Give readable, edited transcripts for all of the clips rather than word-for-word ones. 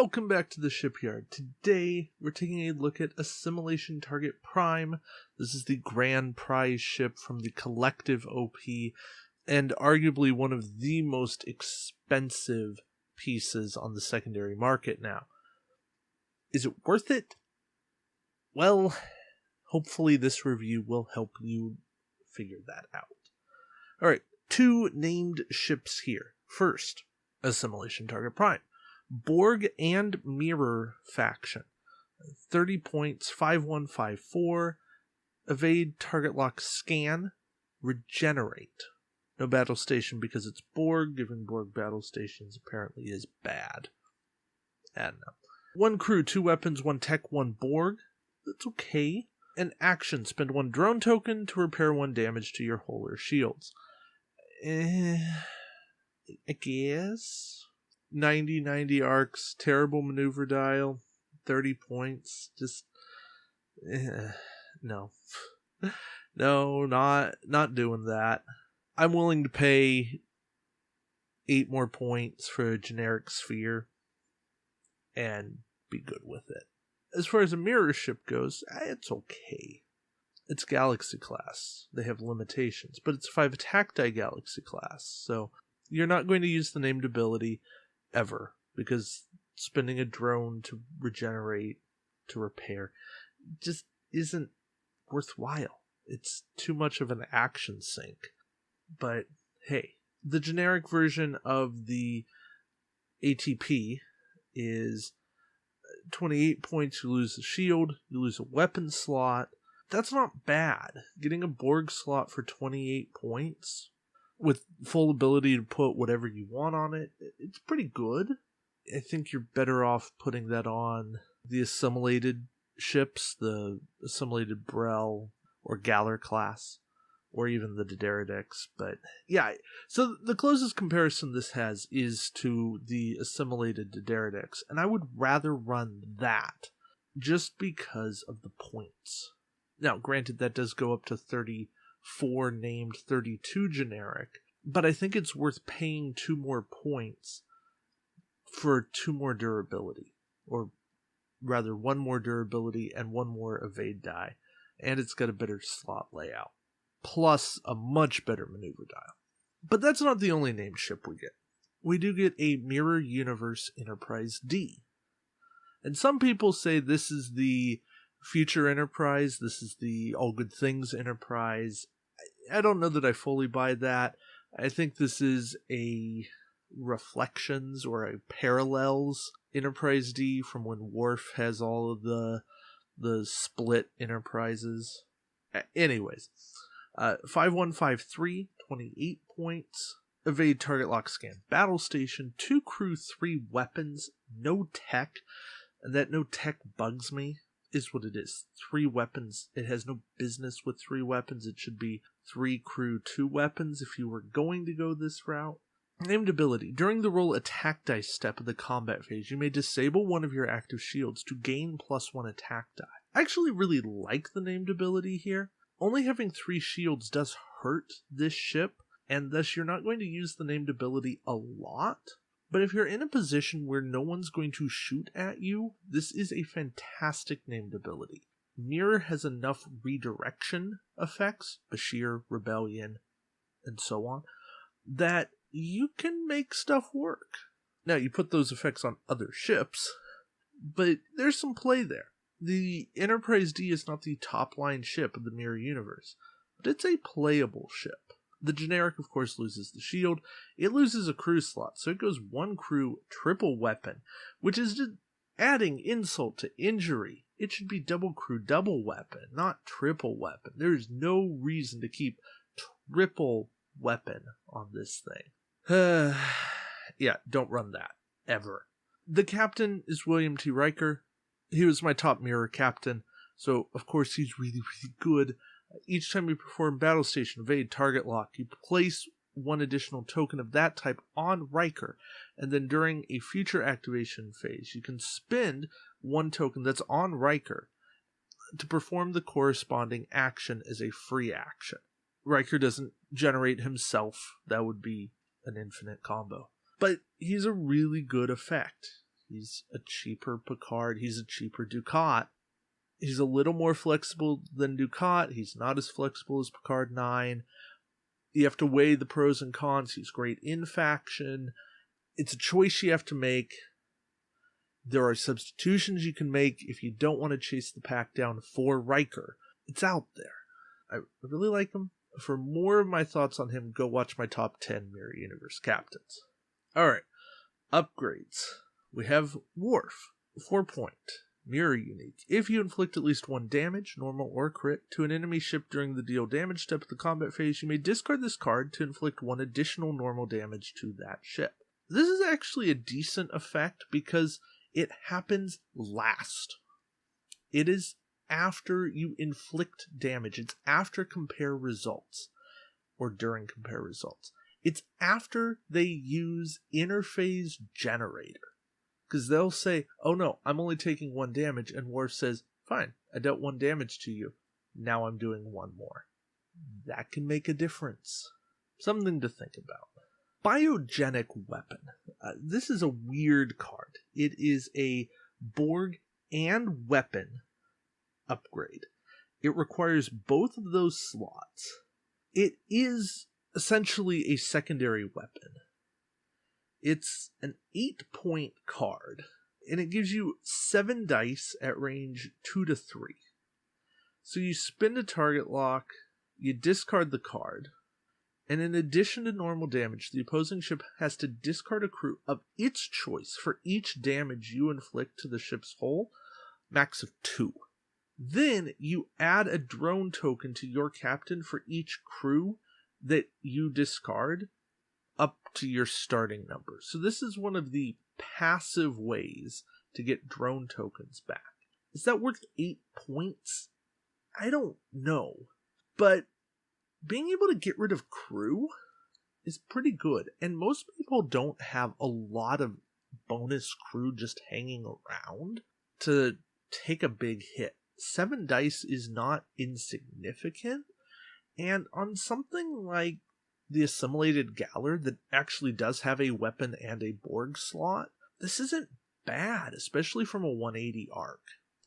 Welcome back to the shipyard. Today, we're taking a look at Assimilation Target Prime. This is the grand prize ship from the Collective OP, and arguably one of the most expensive pieces on the secondary market now. Is it worth it? Well, hopefully this review will help you figure that out. Alright, two named ships here. First, Assimilation Target Prime. Borg and Mirror faction. 30 points, 5154. Evade, target lock, scan, regenerate. No battle station because it's Borg. Giving Borg battle stations apparently is bad. And no. One crew, 2 weapons, 1 tech, 1 Borg. That's okay. An action, spend 1 drone token to repair 1 damage to your hull or shields. I guess. 90 arcs, terrible maneuver dial, 30 points, just, no. No, not doing that. I'm willing to pay 8 more points for a generic sphere and be good with it. As far as a mirror ship goes, it's okay. It's Galaxy class. They have limitations, but it's 5 attack die Galaxy class, so you're not going to use the named ability ever, because spending a drone to regenerate, to repair, just isn't worthwhile. It's too much of an action sink. But hey, the generic version of the ATP is 28 points, you lose a shield, you lose a weapon slot. That's not bad. Getting a Borg slot for 28 points with full ability to put whatever you want on it, it's pretty good. I think you're better off putting that on the assimilated ships, the assimilated Brel or Galler class, or even the Dideridex. But yeah, so the closest comparison this has is to the assimilated Dideridex, and I would rather run that just because of the points. Now, granted, that does go up to 34 named, 32 generic, but I think it's worth paying 2 more points for 2 more durability, or rather 1 more durability and 1 more evade die, and it's got a better slot layout, plus a much better maneuver dial. But that's not the only named ship we get. We do get a Mirror Universe Enterprise D, and some people say this is the Future Enterprise, this is the All Good Things Enterprise. I don't know that I fully buy that. I think this is a Reflections or a Parallels Enterprise D from when Worf has all of the split enterprises. Anyways, 5153, 28 points. Evade, target lock, scan, battle station, 2 crew, 3 weapons, no tech, and that no tech bugs me. Is what it is. 3 weapons. It has no business with 3 weapons. It should be 3 crew, 2 weapons if you were going to go this route. Named ability. During the roll attack dice step of the combat phase, you may disable one of your active shields to gain +1 attack die. I actually really like the named ability here. Only having 3 shields does hurt this ship, and thus you're not going to use the named ability a lot. But if you're in a position where no one's going to shoot at you, this is a fantastic named ability. Mirror has enough redirection effects, Bashir, Rebellion, and so on, that you can make stuff work. Now, you put those effects on other ships, but there's some play there. The Enterprise D is not the top-line ship of the Mirror Universe, but it's a playable ship. The generic, of course, loses the shield. It loses a crew slot, so it goes 1 crew, triple weapon, which is just adding insult to injury. It should be double crew, double weapon, not triple weapon. There is no reason to keep triple weapon on this thing. Yeah, don't run that, ever. The captain is William T. Riker. He was my top mirror captain, so of course he's really, really good. Each time you perform battle station, evade, target lock, you place 1 additional token of that type on Riker, and then during a future activation phase, you can spend 1 token that's on Riker to perform the corresponding action as a free action. Riker doesn't generate himself. That would be an infinite combo. But he's a really good effect. He's a cheaper Picard. He's a cheaper Ducat. He's a little more flexible than Ducat. He's not as flexible as Picard 9. You have to weigh the pros and cons. He's great in faction. It's a choice you have to make. There are substitutions you can make if you don't want to chase the pack down for Riker. It's out there. I really like him. For more of my thoughts on him, go watch my top 10 Mirror Universe captains. Alright, upgrades. We have Worf, 4-point, Mirror Unique. If you inflict at least 1 damage, normal or crit, to an enemy ship during the deal damage step of the combat phase, you may discard this card to inflict 1 additional normal damage to that ship. This is actually a decent effect because it happens last. It is after you inflict damage. It's after compare results, or during compare results. It's after they use interphase generator. Because they'll say, oh no, I'm only taking 1 damage, and Worf says, fine, I dealt 1 damage to you. Now I'm doing 1 more. That can make a difference. Something to think about. Biogenic Weapon. This is a weird card. It is a Borg and weapon upgrade. It requires both of those slots. It is essentially a secondary weapon. It's an 8-point card, and it gives you 7 dice at range 2 to 3. So you spin a target lock, you discard the card, and in addition to normal damage, the opposing ship has to discard a crew of its choice for each damage you inflict to the ship's hull, max of 2. Then you add a drone token to your captain for each crew that you discard up to your starting number. So this is one of the passive ways to get drone tokens back. Is that worth 8 points? I don't know. But being able to get rid of crew is pretty good. And most people don't have a lot of bonus crew just hanging around to take a big hit. 7 dice is not insignificant. And on something like the Assimilated Galler that actually does have a weapon and a Borg slot, this isn't bad, especially from a 180 arc.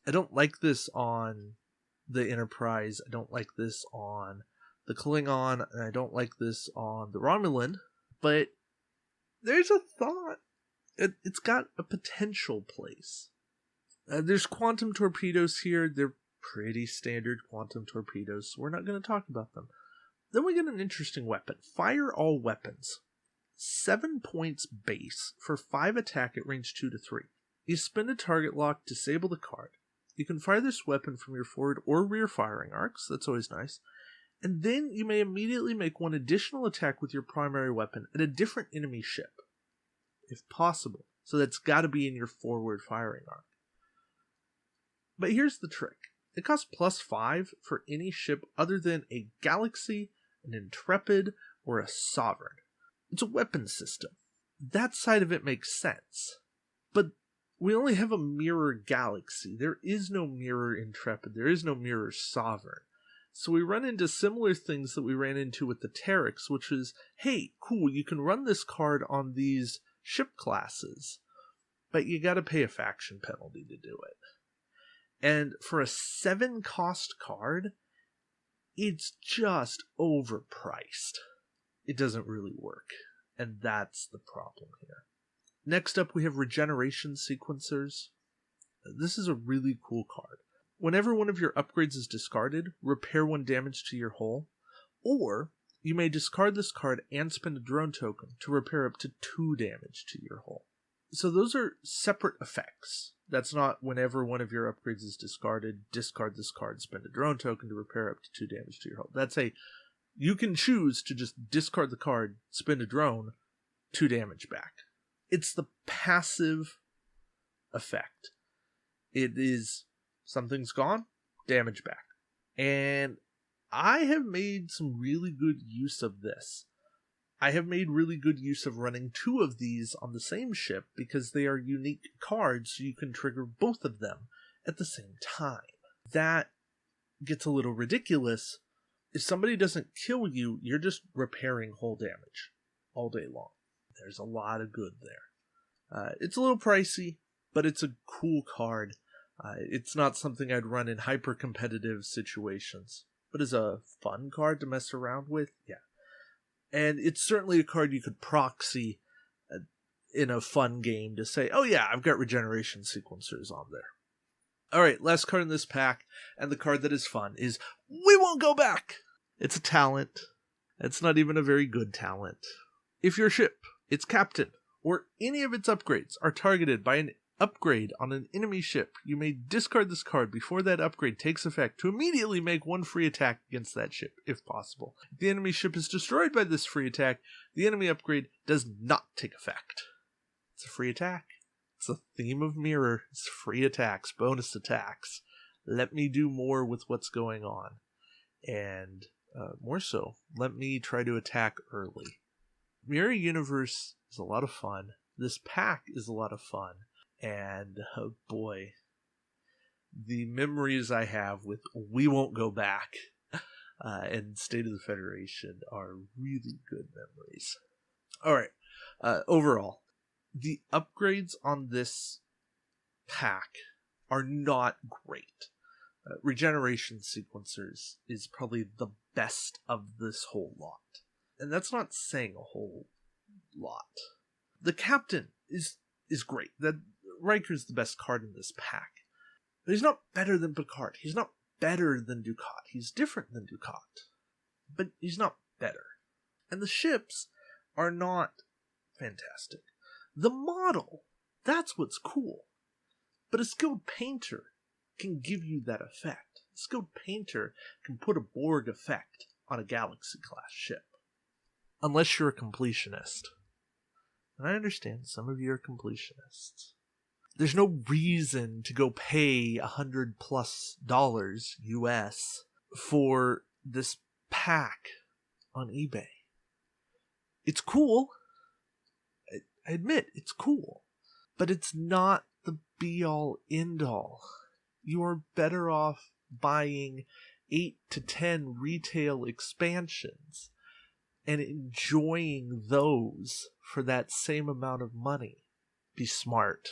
I don't like this on the Enterprise, I don't like this on the Klingon, and I don't like this on the Romulan, but there's a thought. It's got a potential place. There's quantum torpedoes here. They're pretty standard quantum torpedoes, so we're not going to talk about them. Then we get an interesting weapon. Fire all weapons. 7 points base for 5 attack at range 2 to 3. You spin a target lock, disable the card. You can fire this weapon from your forward or rear firing arcs. That's always nice. And then you may immediately make 1 additional attack with your primary weapon at a different enemy ship, if possible. So that's got to be in your forward firing arc. But here's the trick. It costs +5 for any ship other than a Galaxy, an Intrepid, or a Sovereign. It's a weapon system. That side of it makes sense. But we only have a Mirror Galaxy. There is no Mirror Intrepid. There is no Mirror Sovereign. So we run into similar things that we ran into with the Terex, which is, hey, cool, you can run this card on these ship classes, but you gotta pay a faction penalty to do it. And for a 7-cost card, it's just overpriced. It doesn't really work, and that's the problem here. Next up, we have Regeneration Sequencers. This is a really cool card. Whenever one of your upgrades is discarded, repair 1 damage to your hull, or you may discard this card and spend a drone token to repair up to 2 damage to your hull. So those are separate effects. That's not whenever one of your upgrades is discarded, discard this card, spend a drone token to repair up to 2 damage to your hull. That's you can choose to just discard the card, spend a drone, 2 damage back. It's the passive effect. It is something's gone, damage back. And I have made some really good use of this. I have made really good use of running 2 of these on the same ship because they are unique cards, so you can trigger both of them at the same time. That gets a little ridiculous. If somebody doesn't kill you, you're just repairing hull damage all day long. There's a lot of good there. It's a little pricey, but it's a cool card. It's not something I'd run in hyper-competitive situations, but is a fun card to mess around with, yeah. And it's certainly a card you could proxy in a fun game to say, oh yeah, I've got Regeneration Sequencers on there. Alright, last card in this pack, and the card that is fun, is We Won't Go Back! It's a talent. It's not even a very good talent. If your ship, its captain, or any of its upgrades are targeted by an upgrade on an enemy ship, you may discard this card before that upgrade takes effect to immediately make one free attack against that ship, if possible. If the enemy ship is destroyed by this free attack, the enemy upgrade does not take effect. It's a free attack. It's a theme of Mirror. It's free attacks, bonus attacks. Let me do more with what's going on. And more so, let me try to attack early. Mirror Universe is a lot of fun. This pack is a lot of fun. And, oh boy, the memories I have with We Won't Go Back and State of the Federation are really good memories. Alright, overall, the upgrades on this pack are not great. Regeneration Sequencers is probably the best of this whole lot. And that's not saying a whole lot. The captain is great. Riker's the best card in this pack. But he's not better than Picard. He's not better than Dukat. He's different than Dukat. But he's not better. And the ships are not fantastic. The model, that's what's cool. But a skilled painter can give you that effect. A skilled painter can put a Borg effect on a Galaxy-class ship. Unless you're a completionist. And I understand some of you are completionists. There's no reason to go pay $100+ US for this pack on eBay. It's cool. I admit, it's cool. But it's not the be-all, end-all. You are better off buying 8 to 10 retail expansions and enjoying those for that same amount of money. Be smart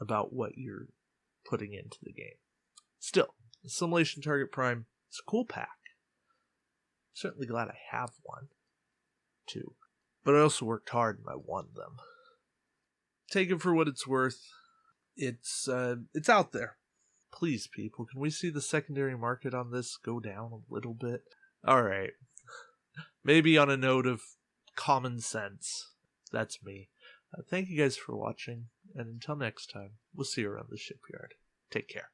about what you're putting into the game. Still, Assimilation Target Prime is a cool pack. I'm certainly glad I have one, too. But I also worked hard and I won them. Take it for what it's worth. It's out there. Please, people, can we see the secondary market on this go down a little bit? Alright. Maybe on a note of common sense. That's me. Thank you guys for watching, and until next time, we'll see you around the shipyard. Take care.